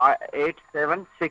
876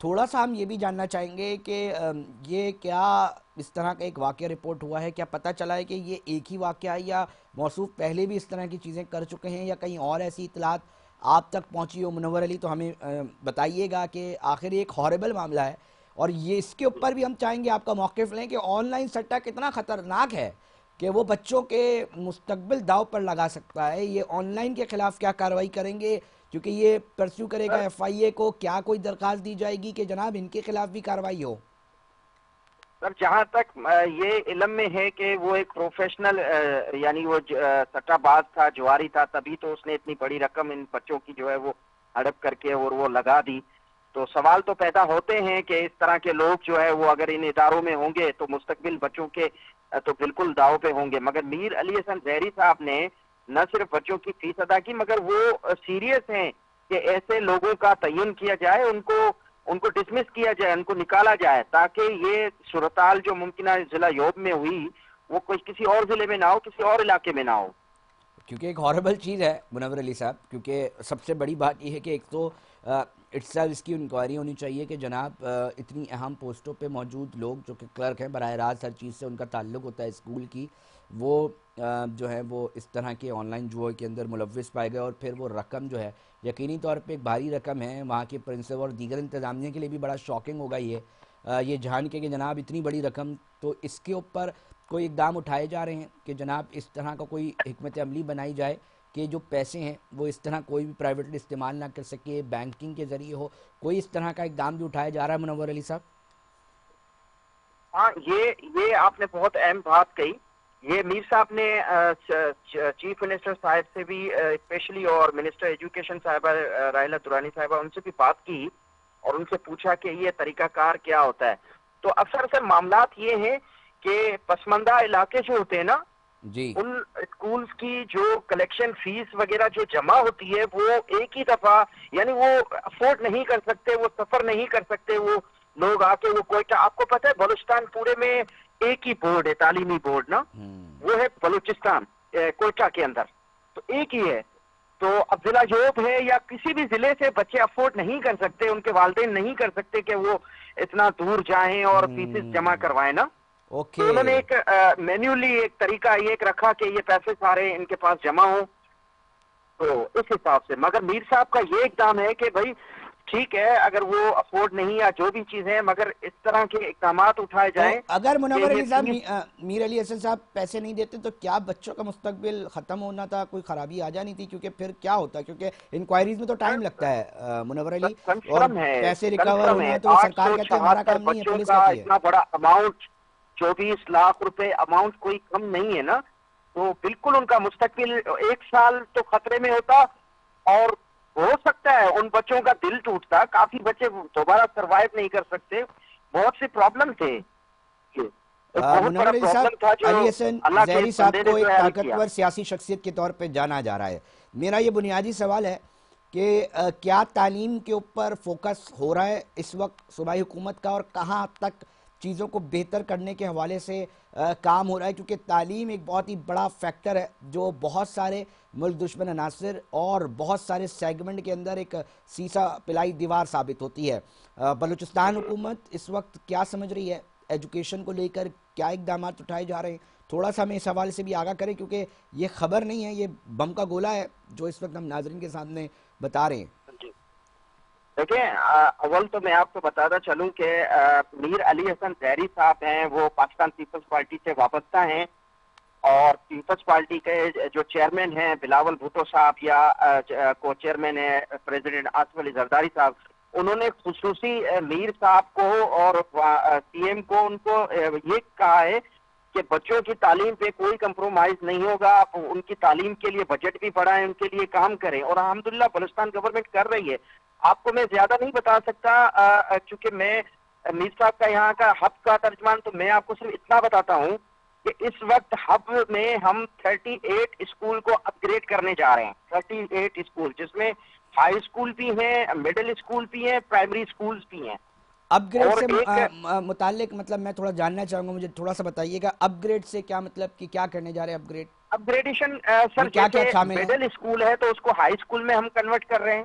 تھوڑا سا ہم یہ بھی جاننا چاہیں گے کہ یہ کیا اس طرح کا ایک واقعہ رپورٹ ہوا ہے، کیا پتہ چلا ہے کہ یہ ایک ہی واقعہ ہے یا موصوف پہلے بھی اس طرح کی چیزیں کر چکے ہیں، یا کہیں اور ایسی اطلاعات آپ تک پہنچی ہو؟ منور علی تو ہمیں بتائیے گا کہ آخر یہ ایک ہاربل معاملہ ہے، اور یہ اس کے اوپر بھی ہم چاہیں گے آپ کا موقف لیں کہ آن لائن سٹہ کتنا خطرناک ہے کہ وہ بچوں کے مستقبل داؤ پر لگا سکتا ہے۔ یہ آن لائن کے خلاف کیا کارروائی کریں گے؟ کیونکہ یہ پرسیو کرے گا ایف آئی اے کو، کیا کوئی درخواست دی جائے گی کہ جناب ان کے خلاف بھی کارروائی ہو؟ سر جہاں تک یہ علم میں ہے کہ وہ ایک پروفیشنل یعنی وہ سٹہ باز تھا، جواری تھا، تبھی تو اس نے اتنی بڑی رقم ان بچوں کی جو ہے وہ ہڑپ کر کے اور وہ لگا دی۔ تو سوال تو پیدا ہوتے ہیں کہ اس طرح کے لوگ جو ہے وہ اگر ان اداروں میں ہوں گے تو مستقبل بچوں کے تو بالکل داؤ پہ ہوں گے۔ مگر میر علی حسن زہری صاحب نے نہ صرف بچوں کی فیس ادا کی، مگر وہ سیریس ہیں کہ ایسے لوگوں کا تعین کیا جائے، ان کو ڈسمس کیا جائے، ان کو نکالا جائے، تاکہ یہ صورتحال جو ممکنہ ضلع یوب میں ہوئی وہ کوئی کسی اور ضلع میں نہ ہو، کسی اور علاقے میں نہ ہو۔ کیونکہ ایک ہاربل چیز ہے منور علی صاحب، کیونکہ سب سے بڑی بات یہ ہے کہ ایک تو اس کی انکوائری ہونی چاہیے کہ جناب اتنی اہم پوسٹوں پہ موجود لوگ جو کہ کلرک ہیں، براہ راست ہر چیز سے ان کا تعلق ہوتا ہے اسکول کی، وہ جو ہے وہ اس طرح کے آن لائن جوئے کے اندر ملوث پائے گئے، اور پھر وہ رقم جو ہے یقینی طور پہ ایک بھاری رقم ہے، وہاں کے پرنسپل اور دیگر انتظامیہ کے لیے بھی بڑا شاکنگ ہوگا یہ جان کے کہ جناب اتنی بڑی رقم، تو اس کے اوپر کوئی اقدام اٹھائے جا رہے ہیں کہ جناب اس طرح کا کوئی حکمت عملی بنائی جائے کہ جو پیسے ہیں وہ اس طرح کوئی بھی پرائیویٹلی استعمال نہ کر سکے، بینکنگ کے ذریعے ہو، کوئی اس طرح کا اقدام بھی اٹھایا جا رہا ہے منور علی صاحب؟ ہاں، یہ آپ نے بہت اہم بات کہی۔ یہ میر صاحب نے چیف منسٹر صاحب سے بھی اسپیشلی اور منسٹر ایجوکیشن صاحبہ راحلہ درانی صاحبہ ان سے بھی بات کی اور ان سے پوچھا کہ یہ طریقہ کار کیا ہوتا ہے۔ تو اکثر معاملات یہ ہیں کہ پسماندہ علاقے جو ہوتے ہیں نا، جی ان اسکولز کی جو کلیکشن فیس وغیرہ جو جمع ہوتی ہے وہ ایک ہی دفعہ، یعنی وہ افورڈ نہیں کر سکتے، وہ سفر نہیں کر سکتے وہ لوگ آ کے وہ کوئٹہ، آپ کو پتہ ہے بلوچستان پورے میں ایک ہی بورڈ ہے، تعلیمی بورڈ نا، وہ ہے بلوچستان کوئٹہ کے اندر، تو ایک ہی ہے۔ تو اب ضلع یوب ہے یا کسی بھی ضلع سے بچے افورڈ نہیں کر سکتے، ان کے والدین نہیں کر سکتے کہ وہ اتنا دور جائیں اور فیسز جمع کروائیں نا۔ تو اوکے، انہوں نے ایک مینولی ایک طریقہ یہ ایک رکھا کہ یہ پیسے سارے ان کے پاس جمع ہوں، تو اس حساب سے۔ مگر میر صاحب کا یہ اقدام ہے کہ بھائی ٹھیک ہے اگر وہ افورڈ نہیں یا جو بھی چیزیں، مگر اس طرح کے اقدامات اٹھائے تو جائیں اگر کہ منور یہ علی صاحب فیس۔ میر علی حسن صاحب پیسے نہیں دیتے تو کیا بچوں کا مستقبل ختم ہونا تھا، کوئی خرابی آ جانی تھی؟ کیونکہ پھر کیا ہوتا ہے، کیونکہ انکوائریز میں تو ٹائم لگتا ہے منور علی، اور کنفرم ہے، پیسے ریکور کنفرم ہونا ہے، ہے تو آٹھ سرکار سو کہتی ہے ہمارا چھہتر کام نہیں ہے، بچوں پولیس کا کہتی ہے۔ اتنا بڑا اماؤنٹ، 24 لاکھ روپے اماؤنٹ کوئی کم نہیں ہے نا، تو بالکل ان کا مستقبل ایک سال تو خطرے میں ہوتا، اور ہو سکتا ہے ان بچوں کا دل ٹوٹتا، کافی بچے دوبارہ سروائیو نہیں کر سکتے، بہت سے پرابلم تھے، ایک بہت منور بڑا علی صاحب، پرابلم تھا جو علی حسن اللہ کے زہری اس صاحب بندے کو نے جو ایک ہے حل کیا۔ طاقتور سیاسی شخصیت کے طور پہ جانا جا رہا ہے۔ میرا یہ بنیادی سوال ہے کہ کیا تعلیم کے اوپر فوکس ہو رہا ہے اس وقت صوبائی حکومت کا، اور کہاں تک چیزوں کو بہتر کرنے کے حوالے سے کام ہو رہا ہے؟ کیونکہ تعلیم ایک بہت ہی بڑا فیکٹر ہے جو بہت سارے ملک دشمن عناصر اور بہت سارے سیگمنٹ کے اندر ایک سیسا پلائی دیوار ثابت ہوتی ہے۔ بلوچستان حکومت اس وقت کیا سمجھ رہی ہے ایجوکیشن کو لے کر؟ کیا اقدامات اٹھائے جا رہے ہیں؟ تھوڑا سا ہمیں اس حوالے سے بھی آگاہ کریں، کیونکہ یہ خبر نہیں ہے، یہ بم کا گولہ ہے جو اس وقت ہم ناظرین کے سامنے بتا رہے ہیں۔ جی دیکھیں، اول تو میں آپ کو بتاتا چلوں کہ میر علی حسن زہری صاحب ہیں وہ پاکستان پیپلز پارٹی سے وابستہ ہیں، اور پیپلز پارٹی کے جو چیئرمین ہیں بلاول بھٹو صاحب یا کو چیئرمین ہیں پریزیڈنٹ آصف علی زرداری صاحب، انہوں نے خصوصی میر صاحب کو اور سی ایم کو ان کو یہ کہا ہے کہ بچوں کی تعلیم پہ کوئی کمپرومائز نہیں ہوگا، آپ ان کی تعلیم کے لیے بجٹ بھی بڑھائیں، ان کے لیے کام کریں، اور الحمدللہ بلوچستان گورنمنٹ کر رہی ہے۔ آپ کو میں زیادہ نہیں بتا سکتا چونکہ میں میر صاحب کا یہاں کا ہب کا ترجمان، تو میں آپ کو صرف اتنا بتاتا ہوں کہ اس وقت ہب میں ہم 38 اسکول کو اپ گریڈ کرنے جا رہے ہیں، 38 اسکول، جس میں ہائی اسکول بھی ہیں، مڈل اسکول بھی ہیں، پرائمری اسکولز بھی ہیں، اپ گریڈ اور سے ایک متعلق مطلب میں تھوڑا جاننا چاہوں گا، مجھے تھوڑا سا بتائیے گا اپ گریڈ سے کیا مطلب، کہ کیا کرنے جا رہے ہیں اپ گریڈ؟ اپ گریڈیشن میں سر، کیا کیا جیسے شامل ہے؟ مڈل اسکول ہے تو اس کو ہائی اسکول میں ہم کنورٹ کر رہے ہیں،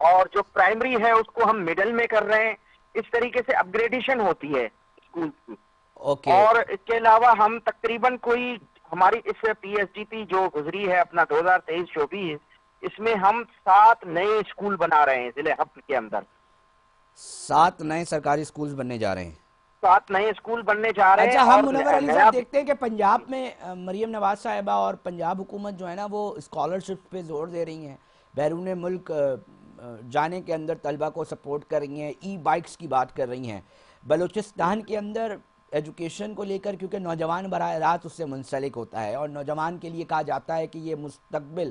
اور جو پرائمری ہے اس کو ہم مڈل میں کر رہے ہیں. اس طریقے سے اپ گریڈیشن ہوتی ہے اسکول کی. اوکے۔ اور اس کے علاوہ ہم تقریباً کوئی ہماری اس پی ایس ڈی پی جو گزری ہے اپنا 2023-24، اس میں ہم 7 نئے اسکول بنا رہے ہیں ضلع حب کے اندر. 7 نئے سرکاری اسکولز بننے جا رہے ہیں. 7 نئے اسکول بننے جا رہے ہیں. اچھا، ہم اور منور علی نیا صاحب دیکھتے ہیں کہ پنجاب میں مریم نواز صاحبہ اور پنجاب حکومت جو ہے نا وہ اسکالرشپ پہ زور دے رہی ہیں، بیرون ملک جانے کے اندر طلبہ کو سپورٹ کر رہی ہیں، ای بائکس کی بات کر رہی ہیں. بلوچستان کے اندر ایجوکیشن کو لے کر کیونکہ نوجوان براہ راست اس سے منسلک ہوتا ہے اور نوجوان کے لیے کہا جاتا ہے کہ یہ مستقبل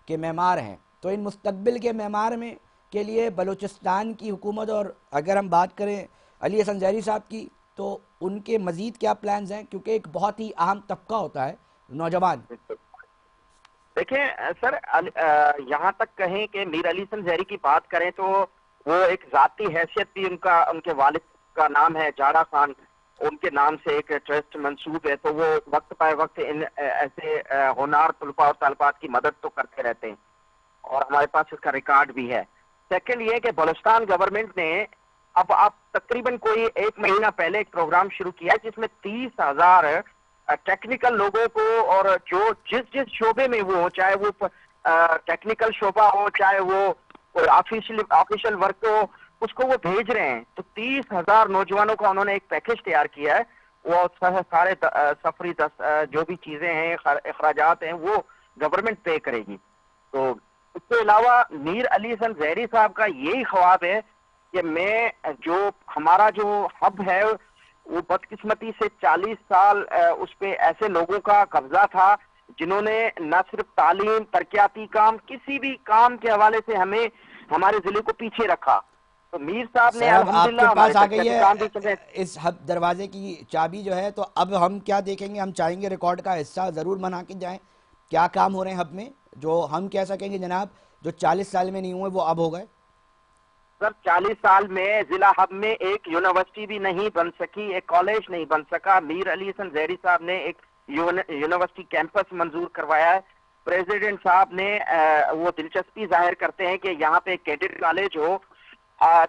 کے معمار ہیں، تو ان مستقبل کے معمار میں کے لیے بلوچستان کی حکومت، اور اگر ہم بات کریں علی حسن زیری صاحب کی، تو ان کے مزید کیا پلانز ہیں؟ کیونکہ ایک بہت ہی اہم طبقہ ہوتا ہے نوجوان. دیکھیں سر، یہاں تک کہیں کہ میر علی حسن زیری کی بات کریں تو وہ ایک ذاتی حیثیت بھی ان کے والد کا نام ہے جاڑا خان، ان کے نام سے ایک ٹرسٹ منسوب ہے، تو وہ وقت پہ وقت ان ایسے ہونہار طلباء اور طالبات کی مدد تو کرتے رہتے ہیں، اور ہمارے پاس اس کا ریکارڈ بھی ہے. سیکنڈ یہ کہ بلوچستان گورنمنٹ نے اب آپ تقریباً کوئی 1 مہینہ پہلے ایک پروگرام شروع کیا جس میں 30,000 ٹیکنیکل لوگوں کو، اور جو جس شعبے میں وہ ہو، چاہے وہ ٹیکنیکل شعبہ ہو، چاہے وہ آفیشیل ورک ہو، اس کو وہ بھیج رہے ہیں. تو 30,000 نوجوانوں کا انہوں نے ایک پیکج تیار کیا ہے. وہ سارے سفری جو بھی چیزیں ہیں، اخراجات ہیں، وہ گورنمنٹ پے کرے گی. تو اس کے علاوہ میر علی حسن زیری صاحب کا یہی خواب ہے کہ میں ہمارا جو ہب ہے وہ بدقسمتی سے 40 سال اس پہ ایسے لوگوں کا قبضہ تھا جنہوں نے نہ صرف تعلیم، ترقیاتی کام، کسی بھی کام کے حوالے سے ہمارے ضلع کو پیچھے رکھا. تو میر صاحب نے سر اب آپ الحمدللہ کے ہمارے پاس آ گئی ترقیاتی ہے کام بھی چلے. اس ہب دروازے کی چابی جو ہے، تو اب ہم کیا دیکھیں گے؟ ہم چاہیں گے ریکارڈ کا حصہ ضرور بنا کے جائیں. کیا کام ہو رہے ہیں ہب میں جو ہم کہہ سکیں گے جناب جو 40 سال میں نہیں ہوئے وہ اب ہو گئے؟ سر 40 سال میں ضلع ہب میں ایک یونیورسٹی بھی نہیں بن سکی، ایک کالج نہیں بن سکا. میر علی حسن زیری صاحب نے ایک یونیورسٹی کیمپس منظور کروایا ہے. پریزیڈنٹ صاحب نے وہ دلچسپی ظاہر کرتے ہیں کہ یہاں پہ کیڈٹ کالج ہو.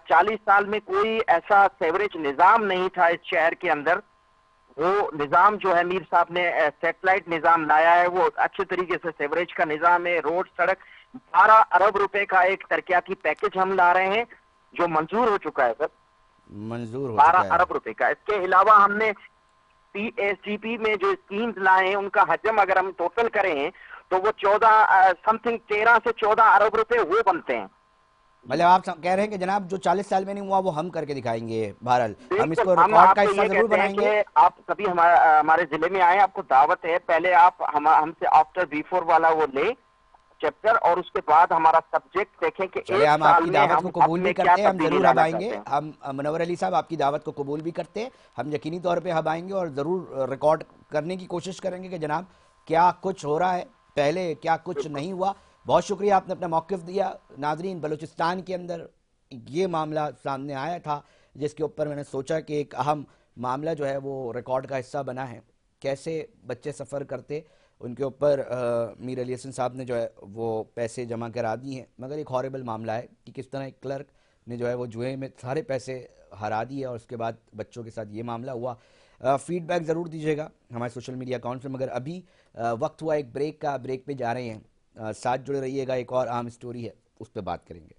40 سال میں کوئی ایسا سیوریج نظام نہیں تھا اس شہر کے اندر. وہ نظام جو ہے میر صاحب نے سیٹلائٹ نظام لایا ہے، وہ اچھے طریقے سے سیوریج کا نظام ہے، روڈ، سڑک. 12 ارب روپے کا ایک ترقیاتی پیکج ہم لا رہے ہیں جو منظور ہو چکا ہے سر. منظور ہو 12 چکا ہے. ارب روپے کا. اس کے علاوہ ہم نے پی ایس ڈی پی میں جو اسکیمز لائے ہیں ان کا حجم اگر ہم ٹوٹل کریں تو وہ 13 سے 14 ارب روپے وہ بنتے ہیں. مطلب آپ کہہ رہے ہیں کہ جناب جو 40 سال میں نہیں ہوا وہ ہم کر کے دکھائیں گے. بہرحال ہم اس بالکل، کو ہم ریکارڈ آپ کا سے حصہ یہ ضرور کہتے ہیں بنائیں گے. کہ آپ کبھی ہمارے ضلع میں آئیں، آپ کو دعوت ہے. پہلے آپ ہم سے آفٹر بیفور والا وہ لیں چیپٹر، اور اس کے بعد ہمارا سبجیکٹ دیکھیں کہ چلے، 1 ہم آپ سال کی میں دعوت ہم کو اب قبول بھی میں کیا کرتے ہیں. ہم تبدیلی ضرور اب لانا آئیں گے. چاہتے ہیں. ہم منور علی صاحب آپ کی دعوت کو قبول بھی کرتے ہیں. ہم یقینی طور پہ اب آئیں گے اور ضرور ریکارڈ کرنے کی کوشش کریں گے کہ جناب کیا کچھ ہو رہا ہے، پہلے کیا کچھ نہیں ہوا. بہت شکریہ، آپ نے اپنا موقف دیا. ناظرین، بلوچستان کے اندر یہ معاملہ سامنے آیا تھا جس کے اوپر میں نے سوچا کہ ایک اہم معاملہ جو ہے وہ ریکارڈ کا حصہ بنا ہے. کیسے بچے سفر کرتے، ان کے اوپر میر علی حسن صاحب نے جو ہے وہ پیسے جمع کرا دی ہیں. مگر ایک ہاربل معاملہ ہے کہ کس طرح ایک کلرک نے جو ہے وہ جوئے میں سارے پیسے ہرا دیے اور اس کے بعد بچوں کے ساتھ یہ معاملہ ہوا. فیڈ بیک ضرور دیجیے گا ہمارے سوشل میڈیا اکاؤنٹ میں. مگر ابھی وقت ہوا ایک بریک کا، بریک پہ جا رہے ہیں. ساتھ جڑے رہیے گا، ایک اور اہم سٹوری ہے اس پہ بات کریں گے.